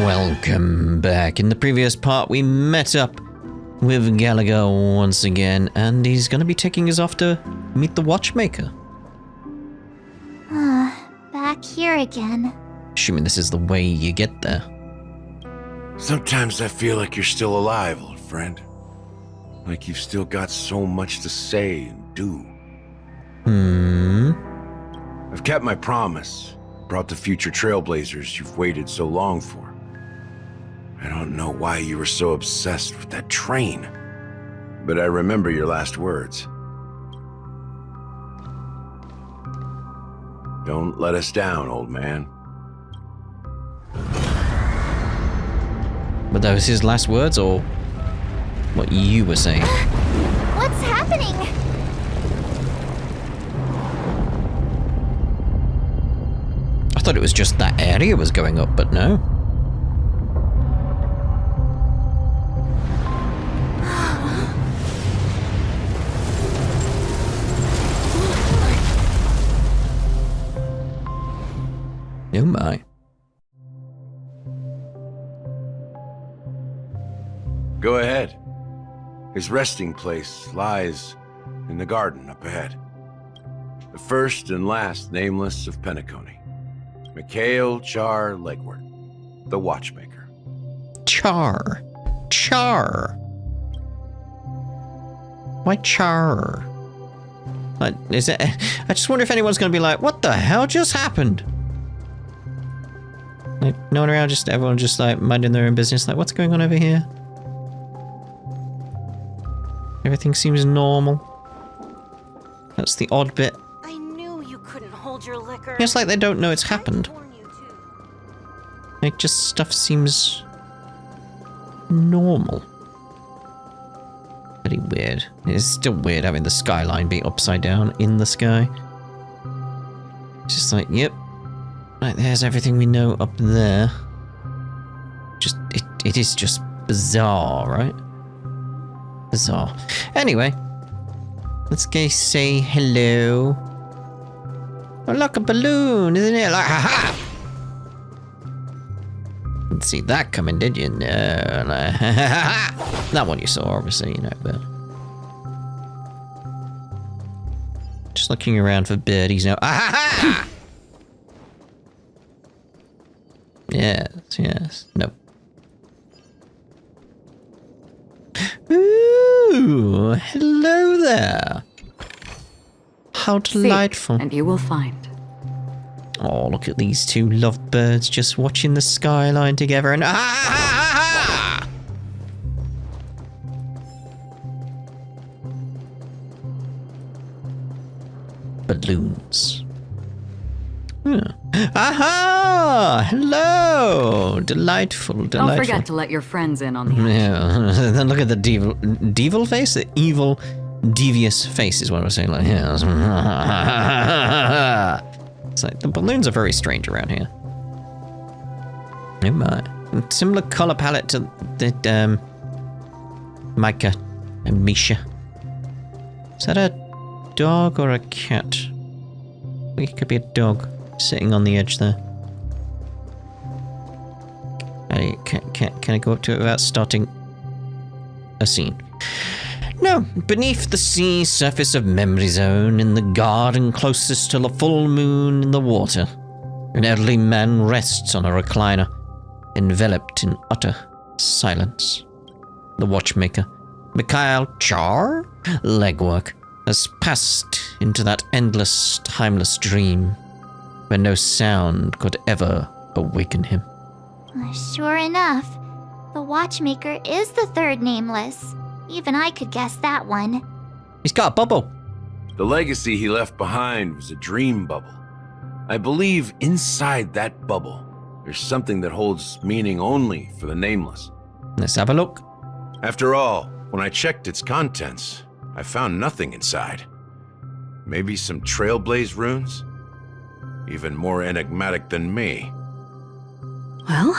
Welcome back. In the previous part, we met up with Gallagher once again, and he's going to be taking us off to meet the Watchmaker. Back here again. Assuming this is the way you get there. Sometimes I feel like you're still alive, old friend. Like you've still got so much to say and do. I've kept my promise. Brought the future trailblazers you've waited so long for. I don't know why you were so obsessed with that train, but I remember your last words. Don't let us down, old man. Were those his last words, or what you were saying? What's happening? I thought it was just that area was going up, but no. Oh my. Go ahead. His resting place lies in the garden up ahead. The first and last nameless of Penacony. Mikhail Char Legwart, the Watchmaker. Char. Why Char? Is it? I just wonder if anyone's going to be like, what the hell just happened? Like, no one around, just everyone just like minding their own business. Like, what's going on over here? Everything seems normal. That's the odd bit. I knew you couldn't hold your liquor. It's like they don't know it's happened. Like, just stuff seems normal. Pretty weird. It's still weird having the skyline be upside down in the sky. It's just like, yep. Right, there's everything we know up there. Just, it is just bizarre, right? Bizarre. Anyway, let's go say hello. Oh, look, a balloon, isn't it? Like, ha-ha! Didn't see that coming, did you? No, like, ha-ha-ha! That one you saw, obviously, you know, but... Just looking around for birdies now. Ah-ha-ha! Yes. No. Ooh, hello there. How delightful. Seek, and you will find. Oh, look at these two lovebirds just watching the skyline together and balloons. Aha! Hello! Delightful. Don't forget to let your friends in on the action. Yeah. Then look at the devil face? The evil, devious face is what I was saying. Like, yeah. It's like, the balloons are very strange around here. Oh my. Similar color palette to the, Micah and Misha. Is that a dog or a cat? I think it could be a dog. Sitting on the edge there. Can I go up to it without starting a scene? No, beneath the sea surface of Memory Zone, in the garden closest to the full moon in the water, an elderly man rests on a recliner, enveloped in utter silence. The Watchmaker, Mikhail Char Legwork, has passed into that endless, timeless dream where no sound could ever awaken him. Sure enough, the Watchmaker is the third nameless. Even I could guess that one. He's got a bubble. The legacy he left behind was a dream bubble. I believe inside that bubble, there's something that holds meaning only for the nameless. Let's have a look. After all, when I checked its contents, I found nothing inside. Maybe some trailblaze runes? Even more enigmatic than me. Well,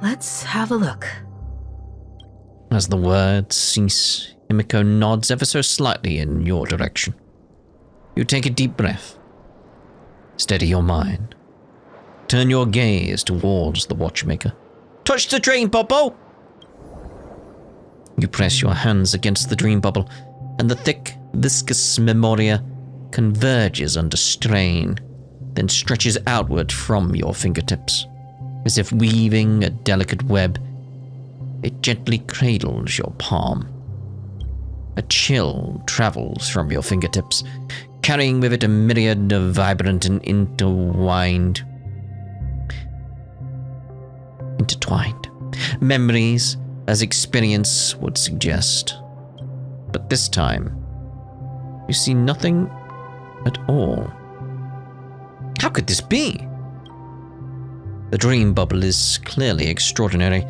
let's have a look. As the words cease, Himiko nods ever so slightly in your direction. You take a deep breath. Steady your mind. Turn your gaze towards the Watchmaker. Touch the dream bubble! You press your hands against the dream bubble, and the thick, viscous memoria converges under strain, then stretches outward from your fingertips. As if weaving a delicate web, it gently cradles your palm. A chill travels from your fingertips, carrying with it a myriad of vibrant and intertwined memories, as experience would suggest. But this time, you see nothing at all. How could this be? The dream bubble is clearly extraordinary.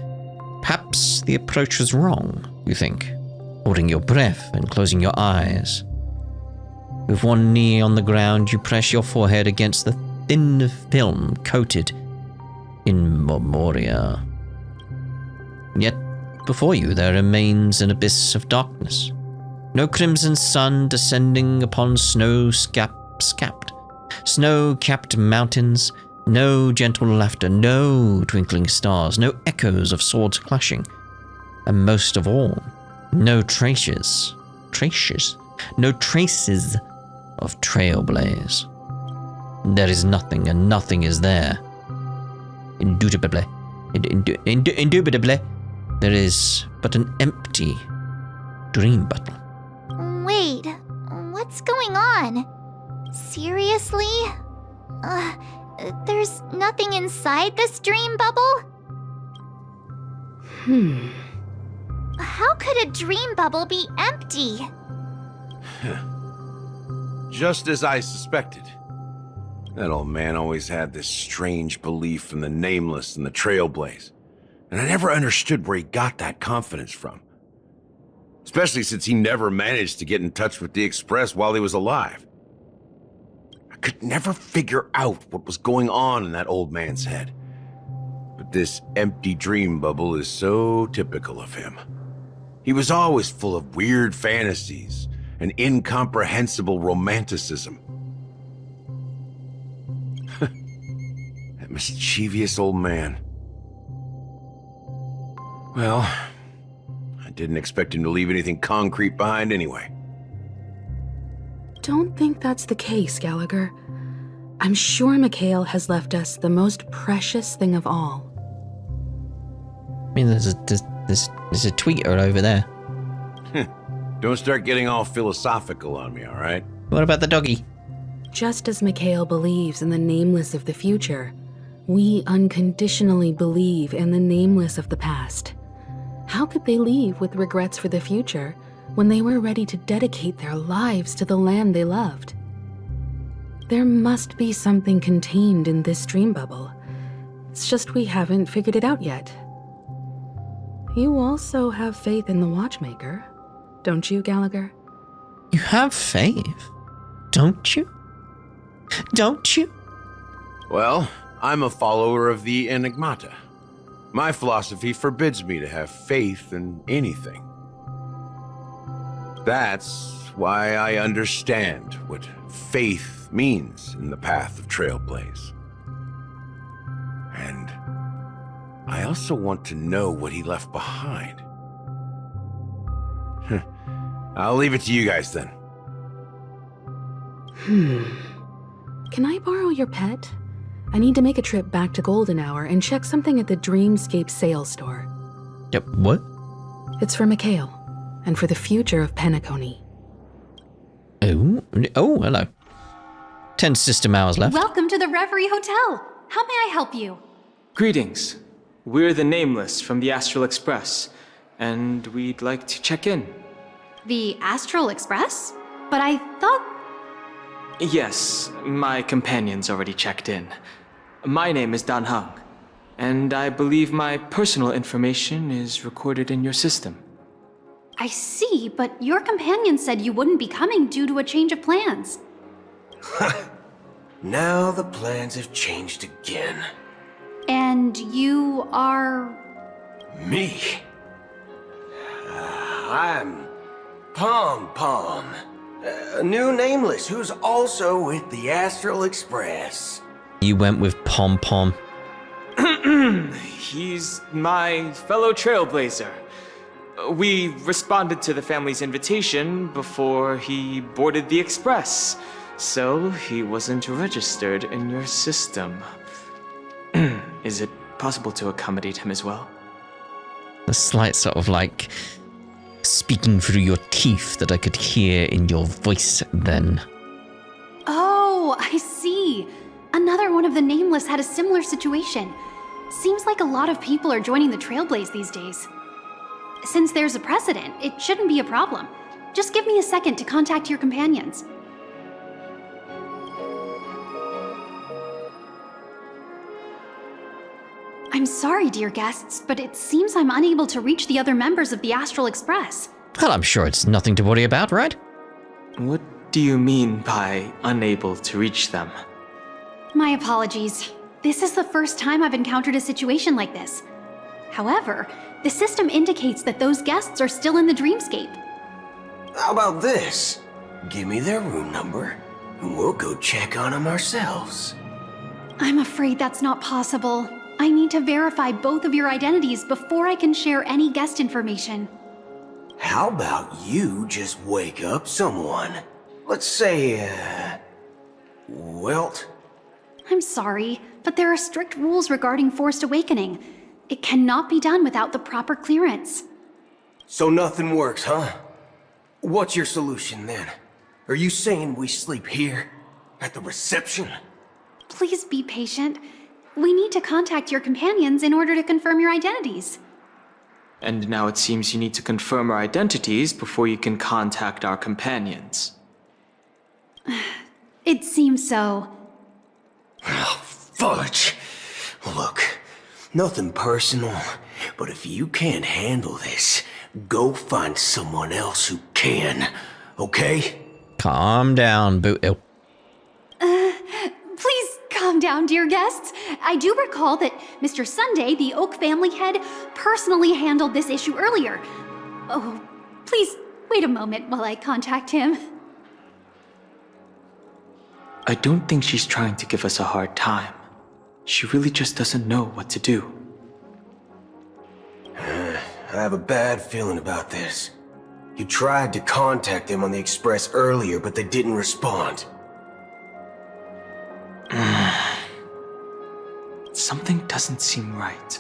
Perhaps the approach was wrong, you think, holding your breath and closing your eyes. With one knee on the ground, you press your forehead against the thin film coated in memoria. Yet, before you there remains an abyss of darkness. No crimson sun descending upon snow-capped mountains, no gentle laughter, no twinkling stars, no echoes of swords clashing, and most of all, no traces of trailblaze. There is nothing, and nothing is there. Indubitably, there is but an empty dream bottle. Wait, what's going on? Seriously? There's nothing inside this dream bubble? How could a dream bubble be empty? Just as I suspected. That old man always had this strange belief in the nameless and the trailblaze. And I never understood where he got that confidence from. Especially since he never managed to get in touch with the Express while he was alive. I could never figure out what was going on in that old man's head. But this empty dream bubble is so typical of him. He was always full of weird fantasies and incomprehensible romanticism. That mischievous old man. Well, I didn't expect him to leave anything concrete behind anyway. Don't think that's the case, Gallagher. I'm sure Mikhail has left us the most precious thing of all. I mean, there's a tweeter over there. Don't start getting all philosophical on me, all right? What about the doggy? Just as Mikhail believes in the nameless of the future, we unconditionally believe in the nameless of the past. How could they leave with regrets for the future when they were ready to dedicate their lives to the land they loved? There must be something contained in this dream bubble. It's just we haven't figured it out yet. You also have faith in the Watchmaker, don't you, Gallagher? You have faith, don't you? Don't you? Well, I'm a follower of the Enigmata. My philosophy forbids me to have faith in anything. That's why I understand what faith means in the path of Trailblaze. And I also want to know what he left behind. I'll leave it to you guys then. Can I borrow your pet? I need to make a trip back to Golden Hour and check something at the Dreamscape sales store. Yep, what? It's for Mikhail, and for the future of Penacony. Oh, hello. 10 system hours left. Welcome to the Reverie Hotel. How may I help you? Greetings. We're the Nameless from the Astral Express, and we'd like to check in. The Astral Express? But I thought... Yes, my companion's already checked in. My name is Dan Hang, and I believe my personal information is recorded in your system. I see, but your companion said you wouldn't be coming due to a change of plans. Now the plans have changed again. And you are... Me? I'm Pom Pom, a new Nameless who's also with the Astral Express. You went with Pom Pom. He's my fellow trailblazer. We responded to the family's invitation before he boarded the express, so he wasn't registered in your system. Is it possible to accommodate him as well? A slight sort of like speaking through your teeth that I could hear in your voice then. Oh, I see. Another one of the Nameless had a similar situation. Seems like a lot of people are joining the Trailblaze these days. Since there's a precedent, it shouldn't be a problem. Just give me a second to contact your companions. I'm sorry, dear guests, but it seems I'm unable to reach the other members of the Astral Express. Well, I'm sure it's nothing to worry about, right? What do you mean by unable to reach them? My apologies. This is the first time I've encountered a situation like this. However, the system indicates that those guests are still in the dreamscape. How about this? Give me their room number, and we'll go check on them ourselves. I'm afraid that's not possible. I need to verify both of your identities before I can share any guest information. How about you just wake up someone? Let's say, Welt? I'm sorry, but there are strict rules regarding forced awakening. It cannot be done without the proper clearance. So nothing works, huh? What's your solution then? Are you saying we sleep here? At the reception? Please be patient. We need to contact your companions in order to confirm your identities. And now it seems you need to confirm our identities before you can contact our companions. It seems so. Oh, fudge. Look, nothing personal, but if you can't handle this, go find someone else who can, okay? Calm down, Boothill. Please calm down, dear guests. I do recall that Mr. Sunday, the Oak family head, personally handled this issue earlier. Oh, please wait a moment while I contact him. I don't think she's trying to give us a hard time. She really just doesn't know what to do. I have a bad feeling about this. You tried to contact them on the express earlier, but they didn't respond. Something doesn't seem right.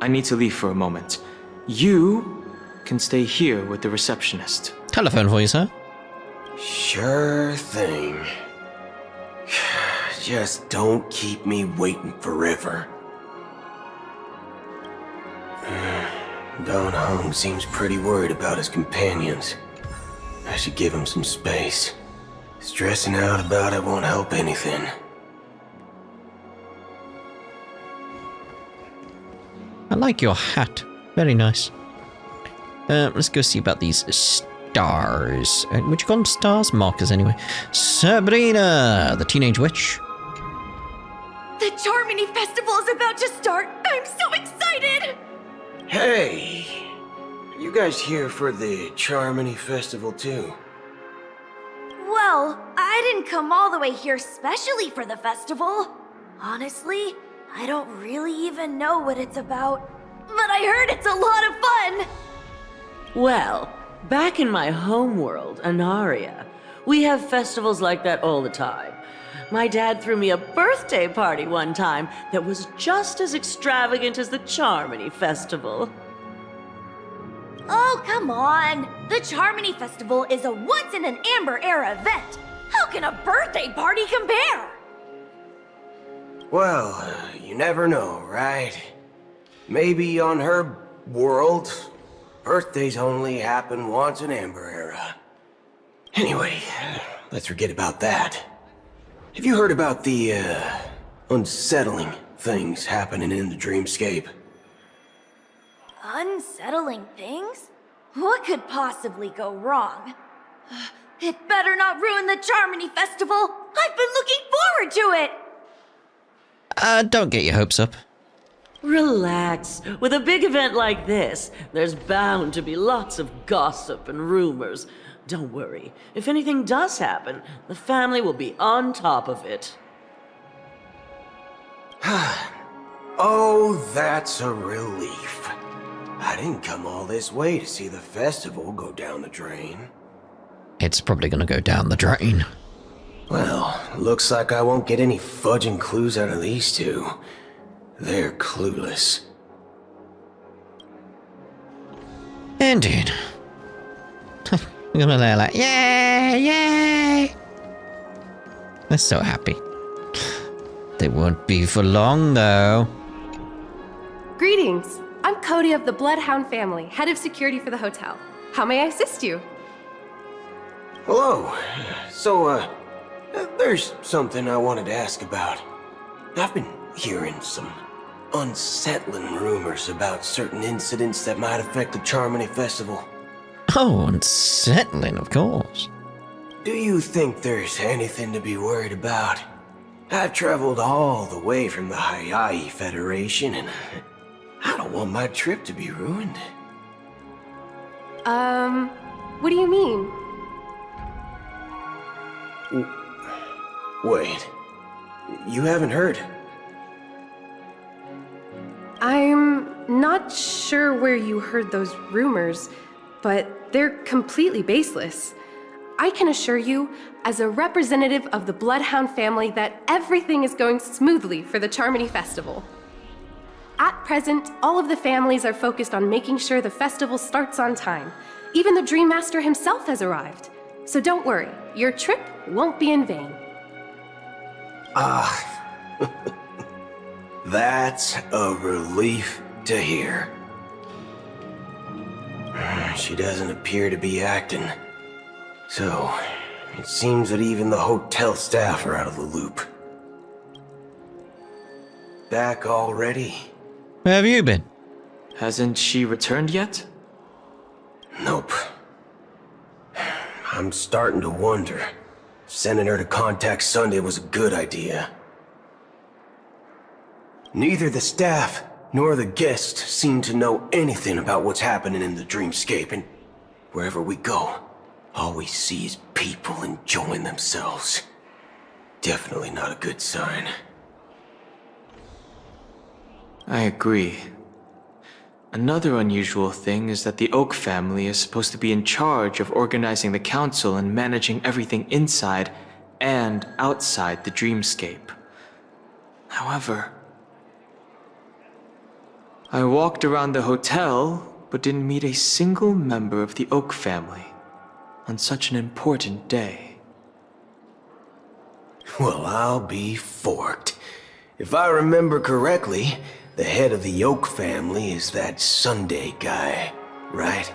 I need to leave for a moment. You can stay here with the receptionist. Telephone for you, sir. Sure thing. Just don't keep me waiting forever. Don Hung seems pretty worried about his companions. I should give him some space. Stressing out about it won't help anything. I like your hat. Very nice. Let's go see about these stars. Would you call them stars? Markers, anyway. Sabrina, the teenage witch. The Charmony Festival is about to start! I'm so excited! Hey! Are you guys here for the Charmony Festival too? Well, I didn't come all the way here specially for the festival. Honestly, I don't really even know what it's about. But I heard it's a lot of fun! Well, back in my home world, Anaria, we have festivals like that all the time. My dad threw me a birthday party one time that was just as extravagant as the Charmony Festival. Oh, come on! The Charmony Festival is a once-in-an-Amber Era event! How can a birthday party compare? Well, you never know, right? Maybe on her world, birthdays only happen once in Amber Era. Anyway, let's forget about that. Have you heard about the, unsettling things happening in the dreamscape? Unsettling things? What could possibly go wrong? It better not ruin the Charmony Festival! I've been looking forward to it! Don't get your hopes up. Relax. With a big event like this, there's bound to be lots of gossip and rumors. Don't worry. If anything does happen, the family will be on top of it. Oh, that's a relief. I didn't come all this way to see the festival go down the drain. It's probably gonna go down the drain. Well, looks like I won't get any fudging clues out of these two. They're clueless. Indeed. We're gonna there like, yay, yay! They're so happy. They won't be for long, though. Greetings! I'm Cody of the Bloodhound family, head of security for the hotel. How may I assist you? Hello. So, there's something I wanted to ask about. I've been hearing some unsettling rumors about certain incidents that might affect the Charmony Festival. Oh, unsettling, of course. Do you think there's anything to be worried about? I've traveled all the way from the Hawaii Federation, and I don't want my trip to be ruined. What do you mean? Wait. You haven't heard? I'm not sure where you heard those rumors, but they're completely baseless. I can assure you, as a representative of the Bloodhound family, that everything is going smoothly for the Charmony Festival. At present, all of the families are focused on making sure the festival starts on time. Even the Dream Master himself has arrived. So don't worry, your trip won't be in vain. That's a relief to hear. She doesn't appear to be acting. So, it seems that even the hotel staff are out of the loop. Back already? Where have you been? Hasn't she returned yet? Nope. I'm starting to wonder. Sending her to contact Sunday was a good idea. Neither the staff nor the guests seem to know anything about what's happening in the dreamscape, and wherever we go, all we see is people enjoying themselves. Definitely not a good sign. I agree. Another unusual thing is that the Oak family is supposed to be in charge of organizing the council and managing everything inside and outside the dreamscape. However, I walked around the hotel, but didn't meet a single member of the Oak family on such an important day. Well, I'll be forked. If I remember correctly, the head of the Oak family is that Sunday guy, right?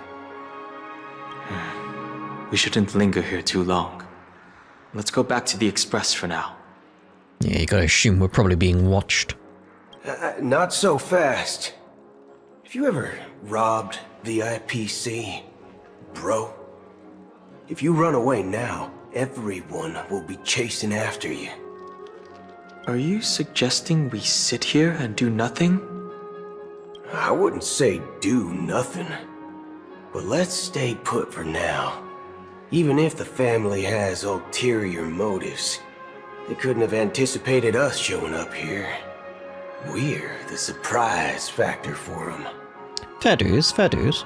We shouldn't linger here too long. Let's go back to the Express for now. Yeah, you gotta assume we're probably being watched. Not so fast. Have you ever robbed VIPC, bro? If you run away now, everyone will be chasing after you. Are you suggesting we sit here and do nothing? I wouldn't say do nothing, but let's stay put for now. Even if the family has ulterior motives, they couldn't have anticipated us showing up here. We're the surprise factor for them. Fair dues, fair dues.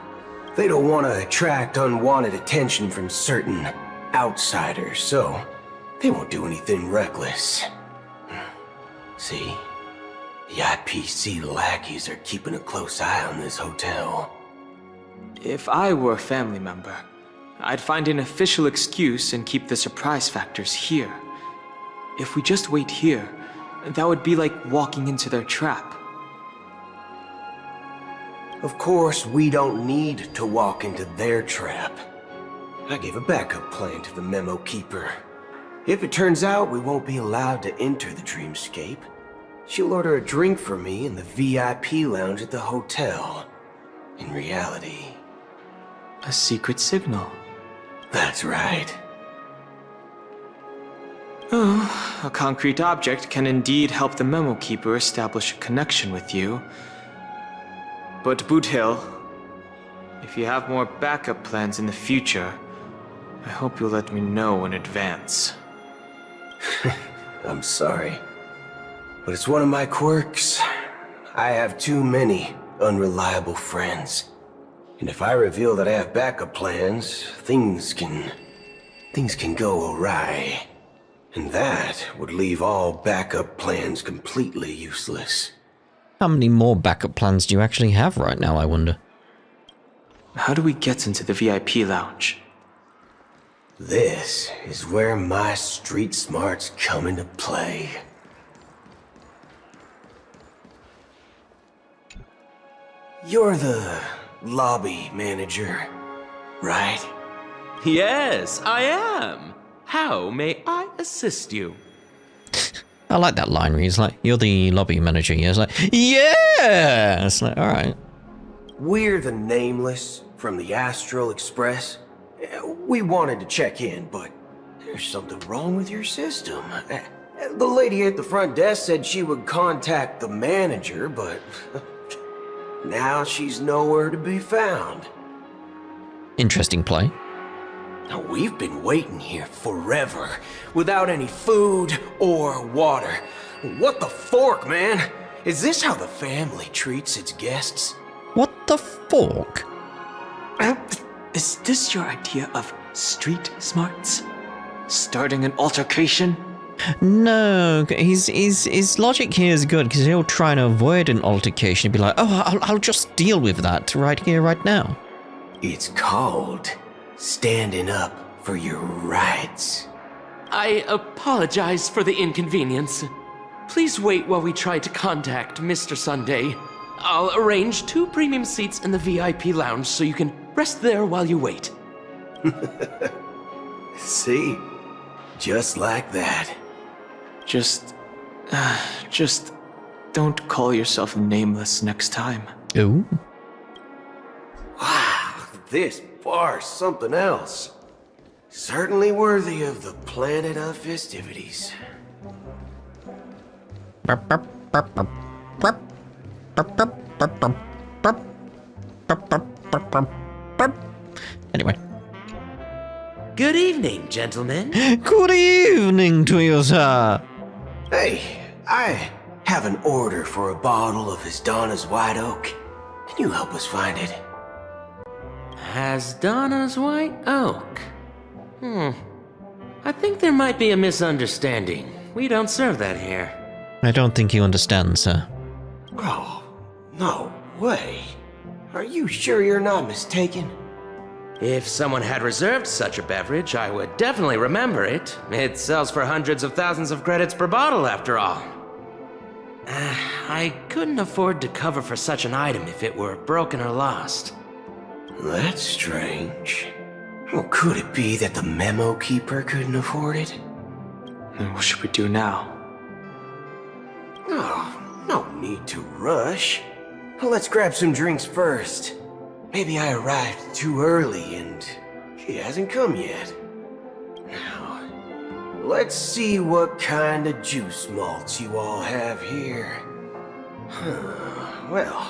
They don't want to attract unwanted attention from certain outsiders, so they won't do anything reckless. See? The IPC lackeys are keeping a close eye on this hotel. If I were a family member, I'd find an official excuse and keep the surprise factors here. If we just wait here, that would be like walking into their trap. Of course, we don't need to walk into their trap. I gave a backup plan to the memo keeper. If it turns out we won't be allowed to enter the dreamscape, she'll order a drink for me in the VIP lounge at the hotel. In reality... A secret signal. That's right. Oh, a concrete object can indeed help the memo keeper establish a connection with you. But Boothill, if you have more backup plans in the future, I hope you'll let me know in advance. I'm sorry, but it's one of my quirks. I have too many unreliable friends. And if I reveal that I have backup plans, things can go awry. And that would leave all backup plans completely useless. How many more backup plans do you actually have right now, I wonder? How do we get into the VIP lounge? This is where my street smarts come into play. You're the lobby manager, right? Yes, I am. How may I assist you? I like that line where he's like, "You're the lobby manager." Yeah, it's like, yeah! It's like, alright. We're the Nameless from the Astral Express. We wanted to check in, but there's something wrong with your system. The lady at the front desk said she would contact the manager, but now she's nowhere to be found. Interesting play. Now, we've been waiting here forever, without any food or water. What the fork, man? Is this how the family treats its guests? What the fork? Is this your idea of street smarts? Starting an altercation? No, his logic here is good because he'll try and avoid an altercation. He'll be like, "Oh, I'll just deal with that right here, right now." It's called standing up for your rights. I apologize for the inconvenience. Please wait while we try to contact Mr. Sunday. I'll arrange 2 premium seats in the VIP lounge so you can rest there while you wait. See? Just like that. Just don't call yourself Nameless next time. Ooh. Wow, this bar's something else. Certainly worthy of the planet of festivities. Anyway. Good evening, gentlemen. Good evening to you, sir. Hey, I have an order for a bottle of His Donna's White Oak. Can you help us find it? Donna's White Oak. I think there might be a misunderstanding. We don't serve that here. I don't think you understand, sir. Oh, no way. Are you sure you're not mistaken? If someone had reserved such a beverage, I would definitely remember it. It sells for hundreds of thousands of credits per bottle, after all. I couldn't afford to cover for such an item if it were broken or lost. That's strange. Well, could it be that the memo keeper couldn't afford it? Then what should we do now? Oh, no need to rush. Let's grab some drinks first. Maybe I arrived too early and she hasn't come yet. Now, let's see what kind of juice malts you all have here. Well,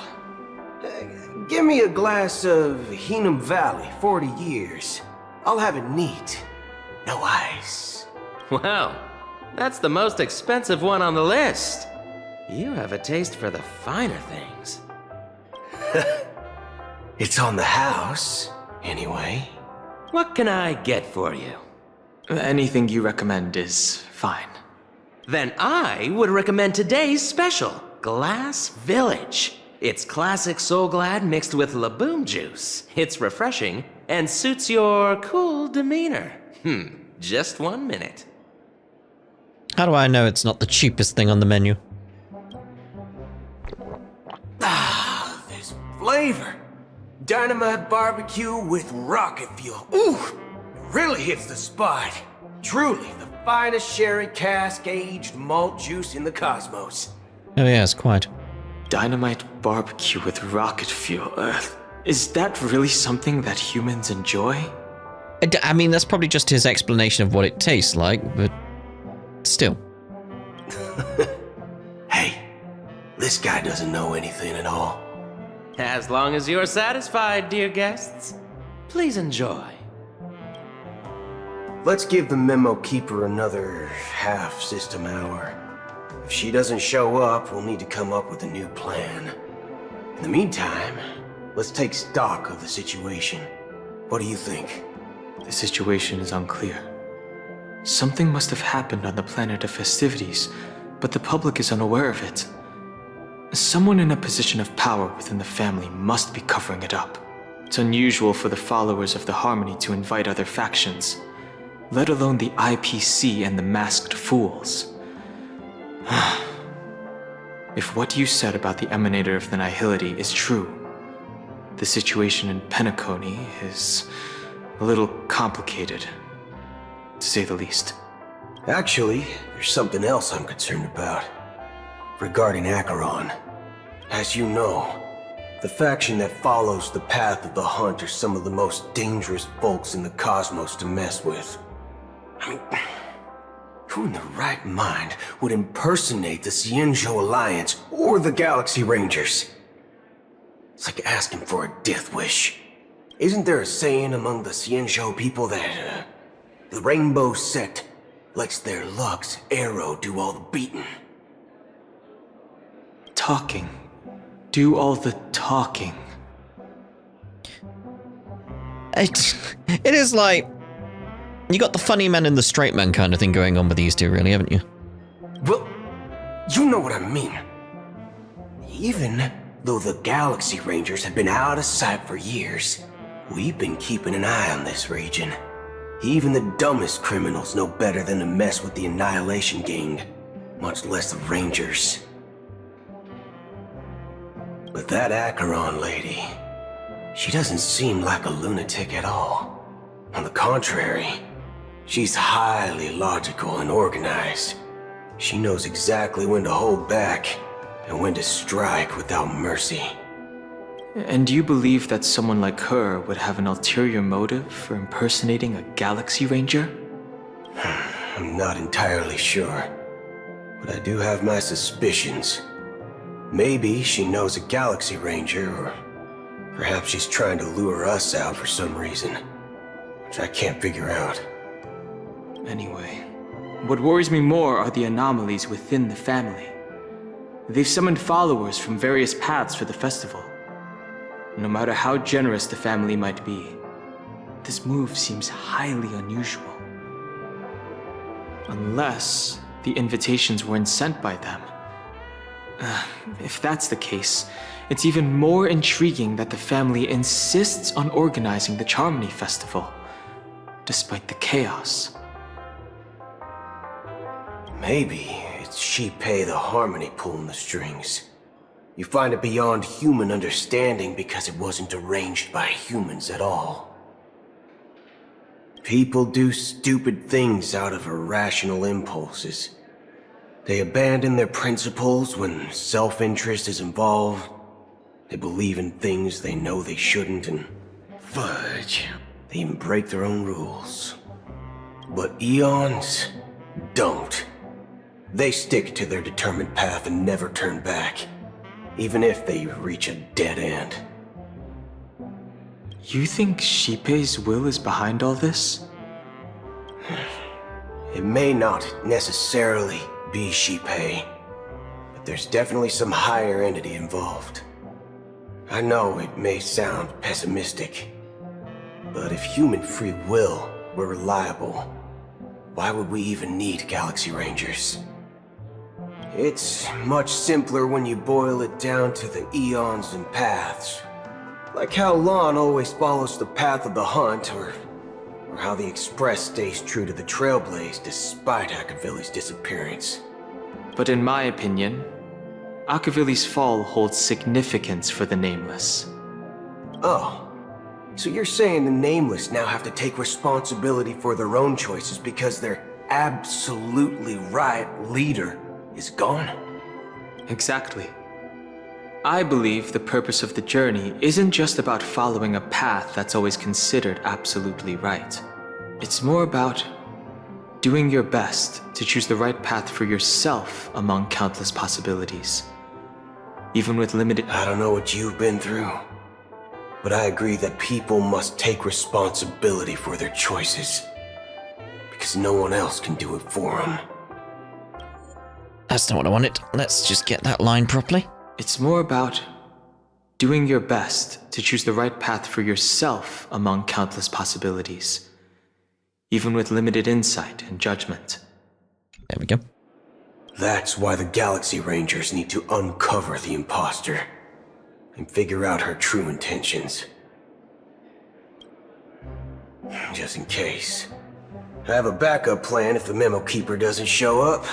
give me a glass of Heenum Valley, 40 years. I'll have it neat. No ice. Well, that's the most expensive one on the list. You have a taste for the finer things. It's on the house, anyway. What can I get for you? Anything you recommend is fine. Then I would recommend today's special, Glass Village. It's classic Soul Glad mixed with Laboom juice. It's refreshing and suits your cool demeanor. Just 1 minute. How do I know it's not the cheapest thing on the menu? Ah, this flavor. Dynamite barbecue with rocket fuel. Ooh, it really hits the spot. Truly the finest sherry cask aged malt juice in the cosmos. Oh yes, quite. Dynamite barbecue with rocket fuel. Is that really something that humans enjoy? I mean, that's probably just his explanation of what it tastes like, but still. Hey, this guy doesn't know anything at all. As long as you're satisfied, dear guests, please enjoy. Let's give the memo keeper another half system hour. If she doesn't show up, we'll need to come up with a new plan. In the meantime, let's take stock of the situation. What do you think? The situation is unclear. Something must have happened on the planet of festivities, but the public is unaware of it. Someone in a position of power within the family must be covering it up. It's unusual for the followers of the Harmony to invite other factions, let alone the IPC and the Masked Fools. If what you said about the Emanator of the Nihility is true, the situation in Penacony is a little complicated, to say the least. Actually, there's something else I'm concerned about. Regarding Acheron. As you know, the faction that follows the path of the Hunt are some of the most dangerous folks in the cosmos to mess with. I mean, who in their right mind would impersonate the Xianzhou Alliance or the Galaxy Rangers? It's like asking for a death wish. Isn't there a saying among the Xianzhou people that, the Rainbow Sect lets their Lux arrow do all the beating? Talking. Do all the talking. It is like, you got the funny man and the straight man kind of thing going on with these two, really, haven't you? Well, you know what I mean. Even though the Galaxy Rangers have been out of sight for years, we've been keeping an eye on this region. Even the dumbest criminals know better than to mess with the Annihilation Gang, much less the Rangers. But that Acheron lady, she doesn't seem like a lunatic at all. On the contrary, she's highly logical and organized. She knows exactly when to hold back and when to strike without mercy. And do you believe that someone like her would have an ulterior motive for impersonating a Galaxy Ranger? I'm not entirely sure, but I do have my suspicions. Maybe she knows a Galaxy Ranger, or perhaps she's trying to lure us out for some reason, which I can't figure out. Anyway, what worries me more are the anomalies within the family. They've summoned followers from various paths for the festival. No matter how generous the family might be, this move seems highly unusual. Unless the invitations weren't sent by them. If that's the case, it's even more intriguing that the family insists on organizing the Charmony Festival, despite the chaos. Maybe it's Shipei the Harmony pulling the strings. You find it beyond human understanding because it wasn't arranged by humans at all. People do stupid things out of irrational impulses. They abandon their principles when self-interest is involved. They believe in things they know they shouldn't, and fudge, they even break their own rules. But Eons don't. They stick to their determined path and never turn back, even if they reach a dead end. You think Shipei's will is behind all this? It may not necessarily be Shipei, but there's definitely some higher entity involved. I know it may sound pessimistic, but if human free will were reliable, why would we even need Galaxy Rangers? It's much simpler when you boil it down to the eons and paths. Like how Lon always follows the path of the Hunt, or how the Express stays true to the Trailblaze despite Akavili's disappearance. But in my opinion, Akavili's fall holds significance for the Nameless. Oh, so you're saying the Nameless now have to take responsibility for their own choices because their absolutely right leader is gone? Exactly. I believe the purpose of the journey isn't just about following a path that's always considered absolutely right. It's more about doing your best to choose the right path for yourself among countless possibilities. Even with limited— I don't know what you've been through, but I agree that people must take responsibility for their choices, because no one else can do it for them. That's not what I wanted. Let's just get that line properly. It's more about doing your best to choose the right path for yourself among countless possibilities, even with limited insight and judgment. There we go. That's why the Galaxy Rangers need to uncover the imposter and figure out her true intentions. Just in case. I have a backup plan if the Memo Keeper doesn't show up.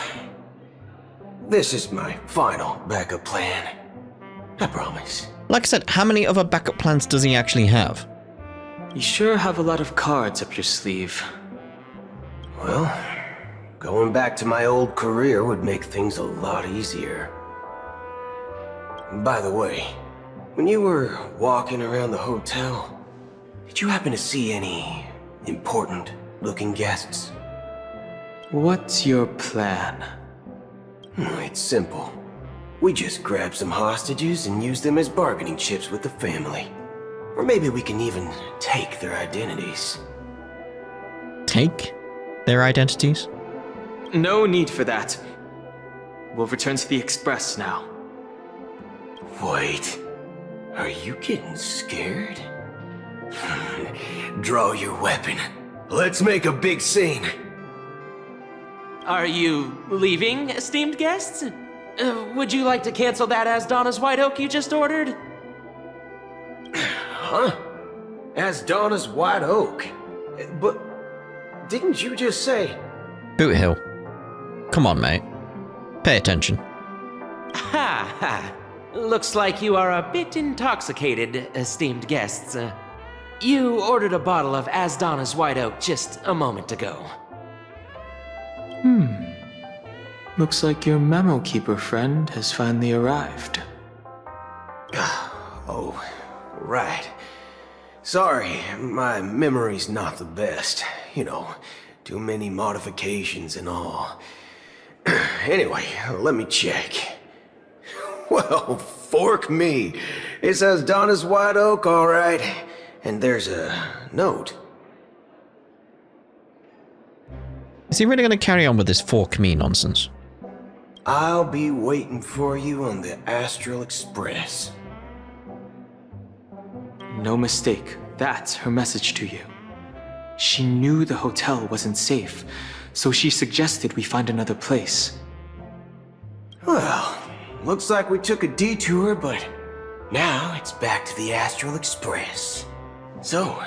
This is my final backup plan. I promise. Like I said, how many other backup plans does he actually have? You sure have a lot of cards up your sleeve. Well, going back to my old career would make things a lot easier. By the way, when you were walking around the hotel, did you happen to see any important-looking guests? What's your plan? It's simple. We just grab some hostages and use them as bargaining chips with the family. Or maybe we can even take their identities. Take their identities? No need for that. We'll return to the Express now. Wait, are you getting scared? Draw your weapon. Let's make a big scene. Are you leaving, esteemed guests? Would you like to cancel that Asdana's White Oak you just ordered? Huh? Asdana's White Oak? But didn't you just say... Boothill. Come on, mate. Pay attention. Ha ha. Looks like you are a bit intoxicated, esteemed guests. You ordered a bottle of Asdana's White Oak just a moment ago. Looks like your Memo Keeper friend has finally arrived. Oh, right. Sorry, my memory's not the best. You know, too many modifications and all. Anyway, let me check. Well, fork me. It says Donna's White Oak, all right. And there's a note. Is he really going to carry on with this fork me nonsense? I'll be waiting for you on the Astral Express. No mistake. That's her message to you. She knew the hotel wasn't safe, so she suggested we find another place. Well, looks like we took a detour, but now it's back to the Astral Express. So,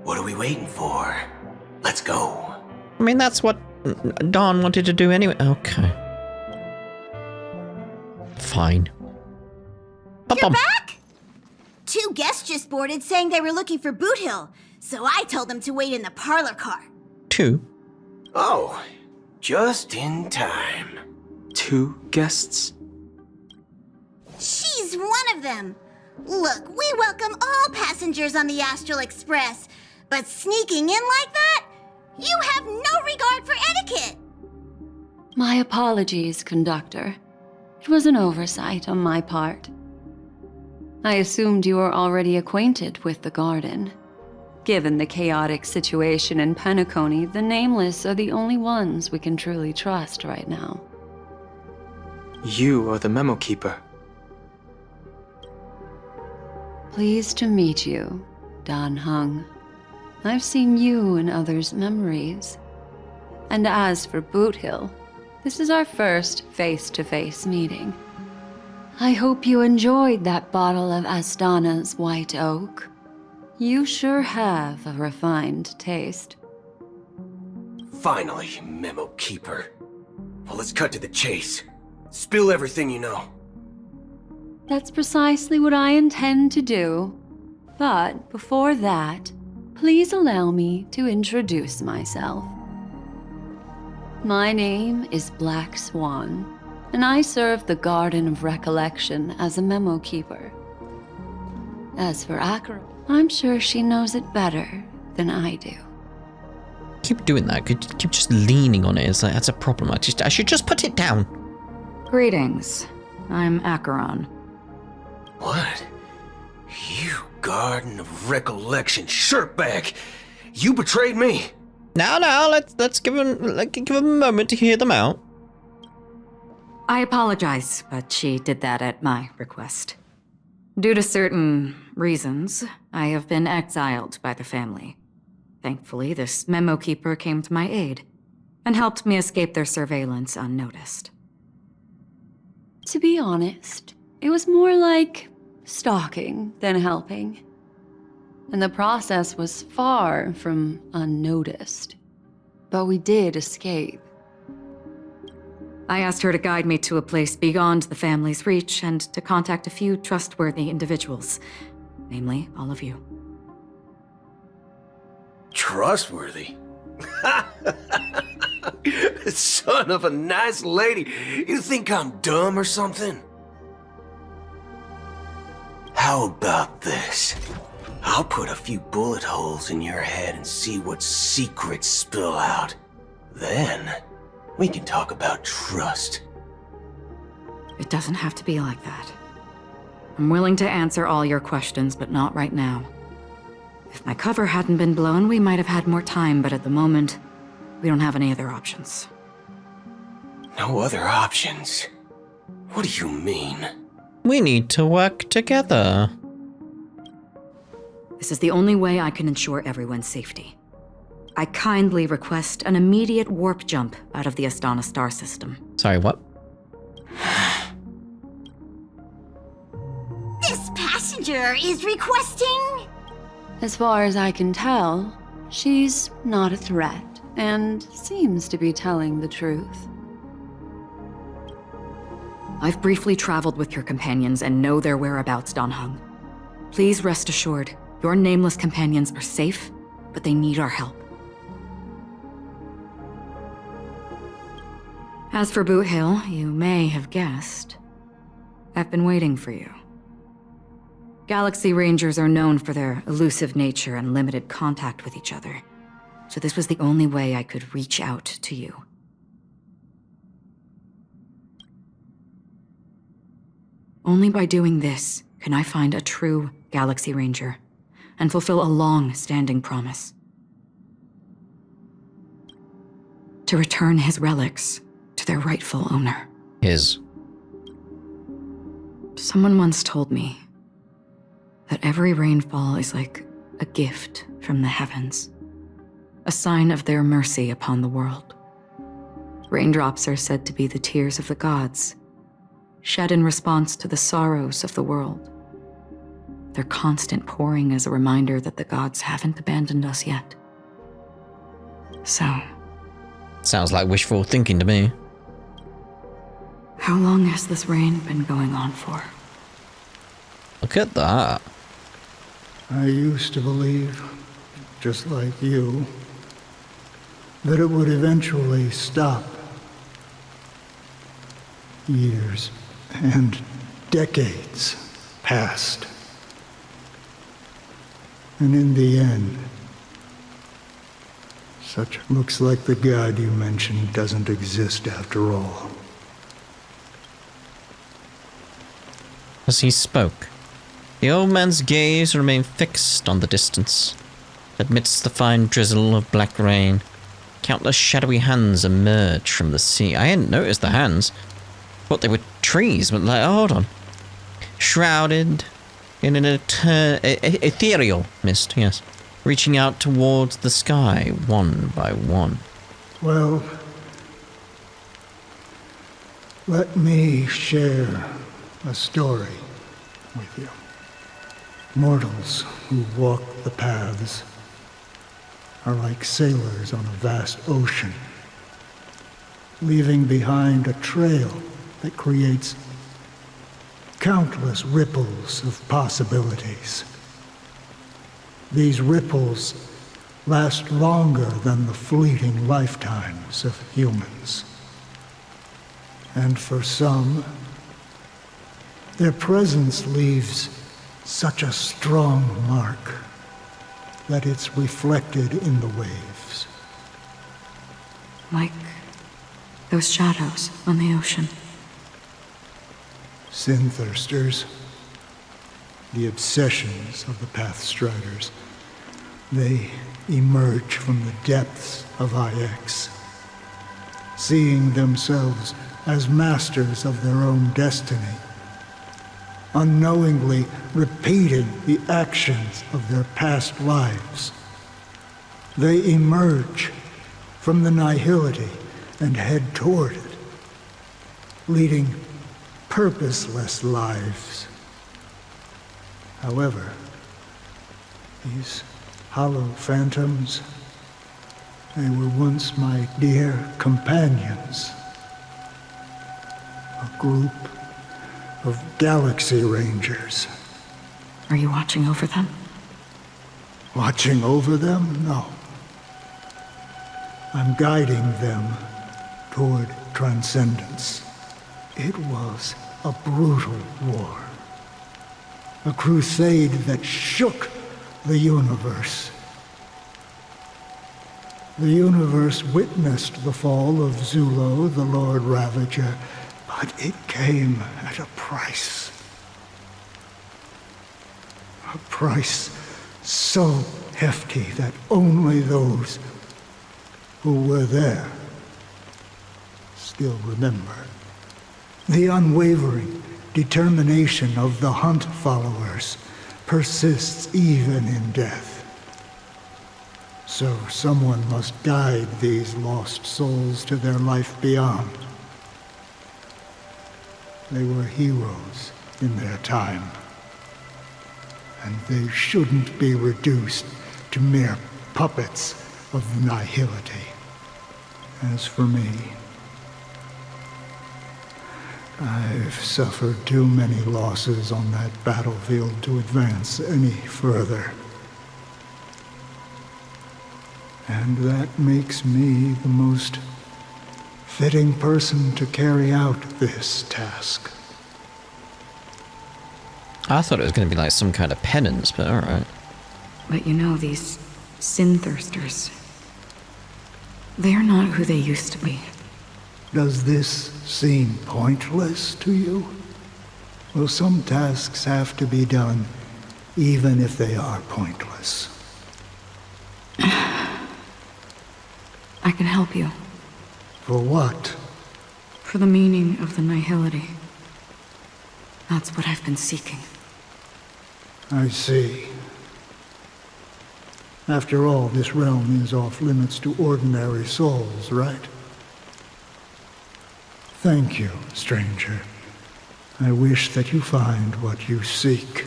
what are we waiting for? Let's go. I mean, that's what Dawn wanted to do anyway. Okay. Fine. You're back? 2 guests just boarded saying they were looking for Boothill, so I told them to wait in the parlor car. 2? Oh, just in time. 2 guests? She's one of them. Look, we welcome all passengers on the Astral Express, but sneaking in like that? You have no regard for etiquette. My apologies, conductor. It was an oversight on my part. I assumed you were already acquainted with the garden. Given the chaotic situation in Penacony, the Nameless are the only ones we can truly trust right now. You are the Memo Keeper. Pleased to meet you, Dan Hung. I've seen you in others' memories. And as for Boothill, this is our first face-to-face meeting. I hope you enjoyed that bottle of Asdana's White Oak. You sure have a refined taste. Finally, Memo Keeper. Well, let's cut to the chase. Spill everything you know. That's precisely what I intend to do. But before that, please allow me to introduce myself. My name is Black Swan, and I serve the Garden of Recollection as a Memo Keeper. As for Akira, I'm sure she knows it better than I do. Keep doing that. Keep just leaning on it. It's like, that's a problem. I should just put it down. Greetings. I'm Acheron. What? You Garden of Recollection shirtbag! You betrayed me! Now, let's give him a moment to hear them out. I apologize, but she did that at my request. Due to certain reasons, I have been exiled by the family. Thankfully, this memo keeper came to my aid and helped me escape their surveillance unnoticed. To be honest, it was more like stalking than helping. And the process was far from unnoticed. But we did escape. I asked her to guide me to a place beyond the family's reach and to contact a few trustworthy individuals, namely all of you. Trustworthy? Son of a nice lady. You think I'm dumb or something? How about this? I'll put a few bullet holes in your head and see what secrets spill out. Then, we can talk about trust. It doesn't have to be like that. I'm willing to answer all your questions, but not right now. If my cover hadn't been blown, we might have had more time, but at the moment, we don't have any other options. No other options? What do you mean? We need to work together. This is the only way I can ensure everyone's safety. I kindly request an immediate warp jump out of the Astana star system. Sorry, what? This passenger is requesting... As far as I can tell, she's not a threat and seems to be telling the truth. I've briefly traveled with your companions and know their whereabouts, Dan Heng. Please rest assured, your nameless companions are safe, but they need our help. As for Boothill, you may have guessed, I've been waiting for you. Galaxy Rangers are known for their elusive nature and limited contact with each other, so this was the only way I could reach out to you. Only by doing this can I find a true Galaxy Ranger and fulfill a long-standing promise. To return his relics to their rightful owner. His. Someone once told me that every rainfall is like a gift from the heavens, a sign of their mercy upon the world. Raindrops are said to be the tears of the gods, shed in response to the sorrows of the world. Their constant pouring is a reminder that the gods haven't abandoned us yet. So... Sounds like wishful thinking to me. How long has this rain been going on for? Look at that. I used to believe, just like you, that it would eventually stop. Years and decades passed. And in the end, such looks like the god you mentioned doesn't exist after all. As he spoke, the old man's gaze remained fixed on the distance. Amidst the fine drizzle of black rain, countless shadowy hands emerged from the sea. I hadn't noticed the hands. Thought they were trees, but like, hold on. Shrouded in an ethereal mist, yes. Reaching out towards the sky, one by one. Well, let me share a story with you. Mortals who walk the paths are like sailors on a vast ocean, leaving behind a trail that creates countless ripples of possibilities. These ripples last longer than the fleeting lifetimes of humans. And for some, their presence leaves such a strong mark that it's reflected in the waves. Like those shadows on the ocean. Sin-thirsters, the obsessions of the Pathstriders, they emerge from the depths of IX, seeing themselves as masters of their own destiny, unknowingly repeating the actions of their past lives. They emerge from the nihility and head toward it, leading purposeless lives. However, these hollow phantoms, they were once my dear companions. A group of Galaxy Rangers. Are you watching over them? Watching over them? No. I'm guiding them toward transcendence. It was a brutal war. A crusade that shook the universe. The universe witnessed the fall of Zulo, the Lord Ravager, but it came at a price. A price so hefty that only those who were there still remember. The unwavering determination of the Hunt followers persists even in death. So someone must guide these lost souls to their life beyond. They were heroes in their time, and they shouldn't be reduced to mere puppets of nihility. As for me, I've suffered too many losses on that battlefield to advance any further. And that makes me the most fitting person to carry out this task. I thought it was going to be like some kind of penance, but alright. But you know, these sin thirsters, they're not who they used to be. Does this seem pointless to you? Well, some tasks have to be done, even if they are pointless. I can help you. For what? For the meaning of the nihility. That's what I've been seeking. I see. After all, this realm is off limits to ordinary souls, right? Thank you, stranger. I wish that you find what you seek.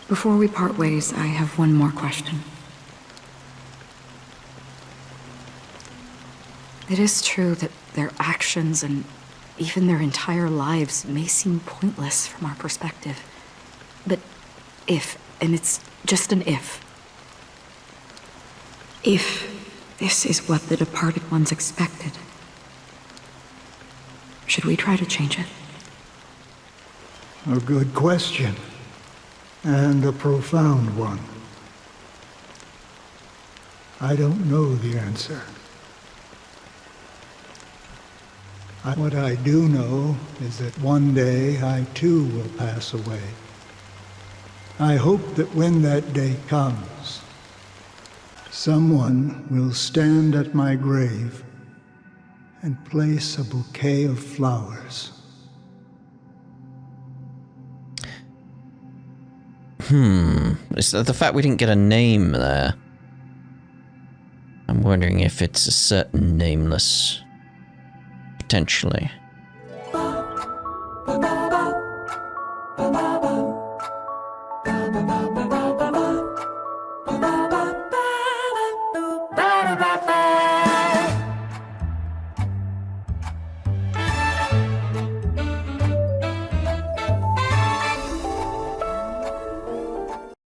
Before we part ways, I have one more question. It is true that their actions and even their entire lives may seem pointless from our perspective. But if, and it's just an if this is what the departed ones expected, should we try to change it? A good question. And a profound one. I don't know the answer. What I do know is that one day I too will pass away. I hope that when that day comes, someone will stand at my grave and place a bouquet of flowers. It's the fact we didn't get a name there. I'm wondering if it's a certain nameless. Potentially. Ba ba ba ba ba ba ba ba ba ba.